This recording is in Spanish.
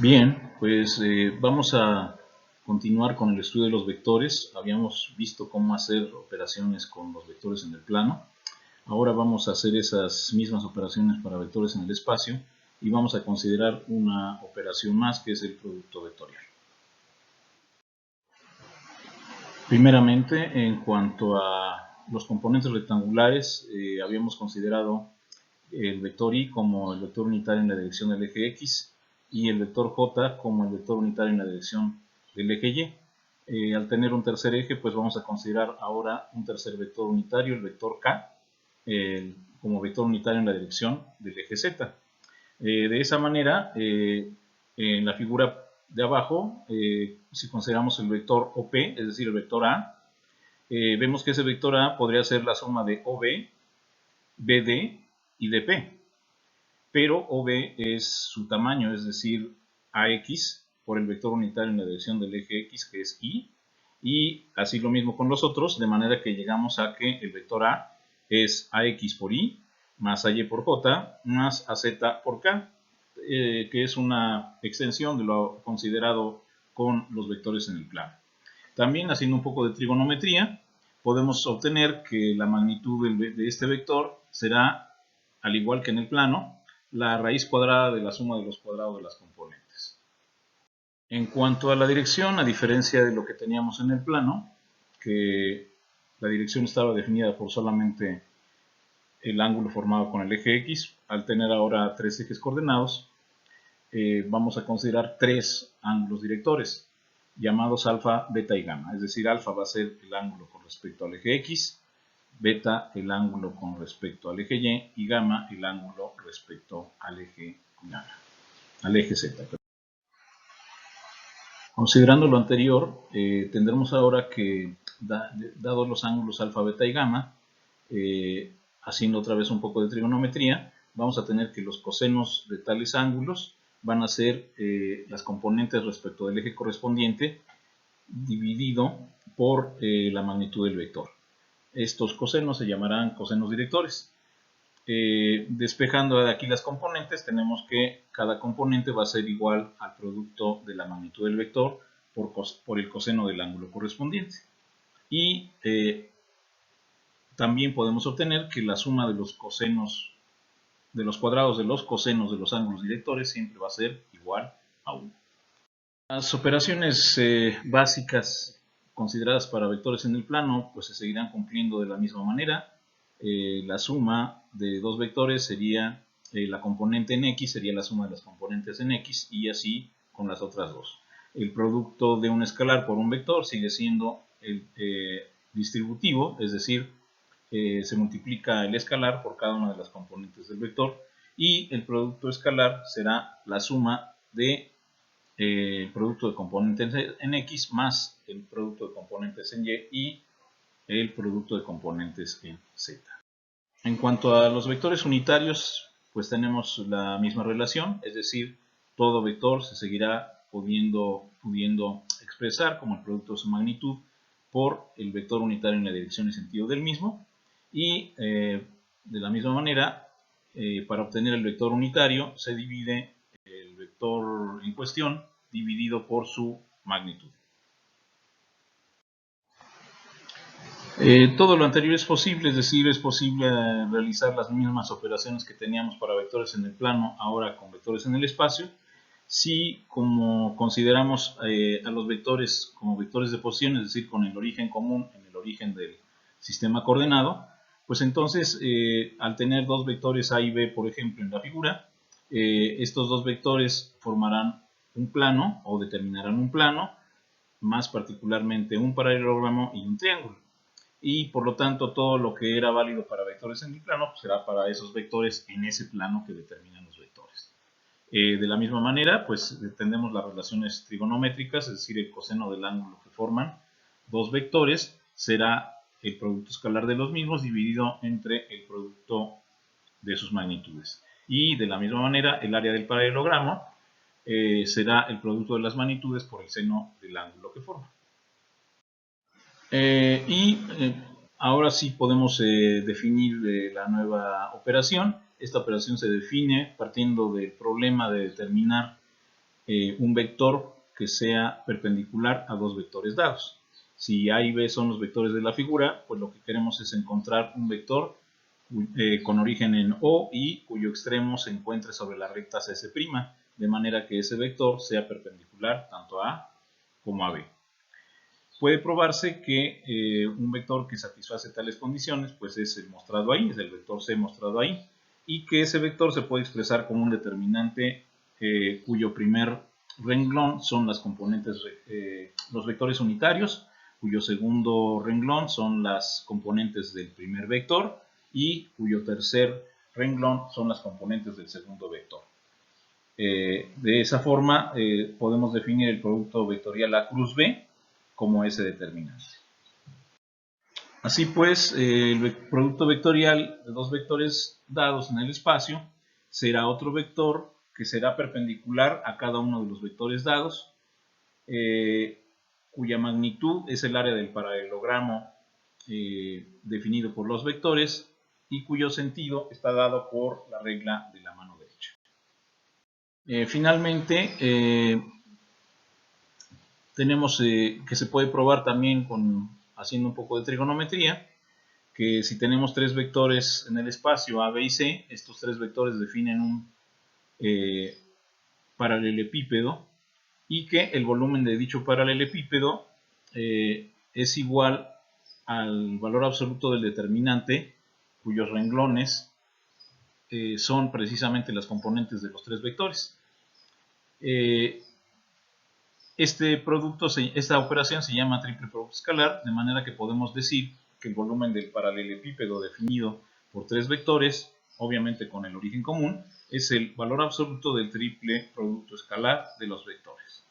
Bien, pues vamos a continuar con el estudio de los vectores. Habíamos visto cómo hacer operaciones con los vectores en el plano. Ahora vamos a hacer esas mismas operaciones para vectores en el espacio y vamos a considerar una operación más, que es el producto vectorial. Primeramente, en cuanto a los componentes rectangulares, habíamos considerado el vector y como el vector unitario en la dirección del eje X y el vector J como el vector unitario en la dirección del eje Y. Al tener un tercer eje, pues vamos a considerar ahora un tercer vector unitario, el vector K, como vector unitario en la dirección del eje Z. De esa manera, en la figura de abajo, si consideramos el vector OP, es decir, el vector A, vemos que ese vector A podría ser la suma de OB, BD y DP. Pero OB es su tamaño, es decir, AX por el vector unitario en la dirección del eje X, que es Y, y así lo mismo con los otros, de manera que llegamos a que el vector A es AX por Y, más AY por J, más AZ por K, que es una extensión de lo considerado con los vectores en el plano. También, haciendo un poco de trigonometría, podemos obtener que la magnitud de este vector será, al igual que en el plano, la raíz cuadrada de la suma de los cuadrados de las componentes. En cuanto a la dirección, a diferencia de lo que teníamos en el plano, que la dirección estaba definida por solamente el ángulo formado con el eje X, al tener ahora tres ejes coordenados, vamos a considerar tres ángulos directores, llamados alfa, beta y gamma. Es decir, alfa va a ser el ángulo con respecto al eje X, beta el ángulo con respecto al eje Y gamma el ángulo respecto al eje Z. Considerando lo anterior, tendremos ahora que, dados los ángulos alfa, beta y gamma, haciendo otra vez un poco de trigonometría, vamos a tener que los cosenos de tales ángulos van a ser las componentes respecto del eje correspondiente dividido por la magnitud del vector. Estos cosenos se llamarán cosenos directores. Despejando de aquí las componentes, tenemos que cada componente va a ser igual al producto de la magnitud del vector por el coseno del ángulo correspondiente. Y también podemos obtener que la suma de los cosenos, de los cuadrados de los cosenos de los ángulos directores siempre va a ser igual a 1. Las operaciones básicas consideradas para vectores en el plano pues se seguirán cumpliendo de la misma manera. La suma de dos vectores sería la componente en X, sería la suma de las componentes en X, y así con las otras dos. El producto de un escalar por un vector sigue siendo el distributivo, es decir, se multiplica el escalar por cada una de las componentes del vector, y el producto escalar será la suma de el producto de componentes en X más el producto de componentes en Y y el producto de componentes en Z. En cuanto a los vectores unitarios, pues tenemos la misma relación, es decir, todo vector se seguirá pudiendo expresar como el producto de su magnitud por el vector unitario en la dirección y sentido del mismo, y de la misma manera, para obtener el vector unitario se divide el vector en cuestión dividido por su magnitud. Todo lo anterior es posible, es decir, es posible realizar las mismas operaciones que teníamos para vectores en el plano, ahora con vectores en el espacio, si como consideramos a los vectores como vectores de posición, es decir, con el origen común en el origen del sistema coordenado, pues entonces al tener dos vectores A y B, por ejemplo, en la figura, estos dos vectores formarán un plano o determinarán un plano, más particularmente un paralelogramo y un triángulo. Y por lo tanto todo lo que era válido para vectores en el plano pues será para esos vectores en ese plano que determinan los vectores. De la misma manera, pues tenemos las relaciones trigonométricas, es decir, el coseno del ángulo que forman dos vectores será el producto escalar de los mismos dividido entre el producto de sus magnitudes. Y de la misma manera, el área del paralelogramo será el producto de las magnitudes por el seno del ángulo que forma. Ahora sí podemos definir la nueva operación. Esta operación se define partiendo del problema de determinar un vector que sea perpendicular a dos vectores dados. Si A y B son los vectores de la figura, pues lo que queremos es encontrar un vector con origen en O y cuyo extremo se encuentre sobre la recta CS', de manera que ese vector sea perpendicular tanto a A como a B. Puede probarse que un vector que satisface tales condiciones pues es el mostrado ahí, es el vector C mostrado ahí, y que ese vector se puede expresar como un determinante cuyo primer renglón son las componentes, los vectores unitarios, cuyo segundo renglón son las componentes del primer vector y cuyo tercer renglón son las componentes del segundo vector. De esa forma podemos definir el producto vectorial A cruz B como ese determinante. Así pues, el producto vectorial de dos vectores dados en el espacio será otro vector que será perpendicular a cada uno de los vectores dados, cuya magnitud es el área del paralelogramo definido por los vectores y cuyo sentido está dado por la regla de la mano derecha. Finalmente, tenemos que se puede probar también haciendo un poco de trigonometría, que si tenemos tres vectores en el espacio A, B y C, estos tres vectores definen un paralelepípedo y que el volumen de dicho paralelepípedo es igual al valor absoluto del determinante, cuyos renglones son precisamente las componentes de los tres vectores. Esta operación se llama triple producto escalar, de manera que podemos decir que el volumen del paralelepípedo definido por tres vectores, obviamente con el origen común, es el valor absoluto del triple producto escalar de los vectores.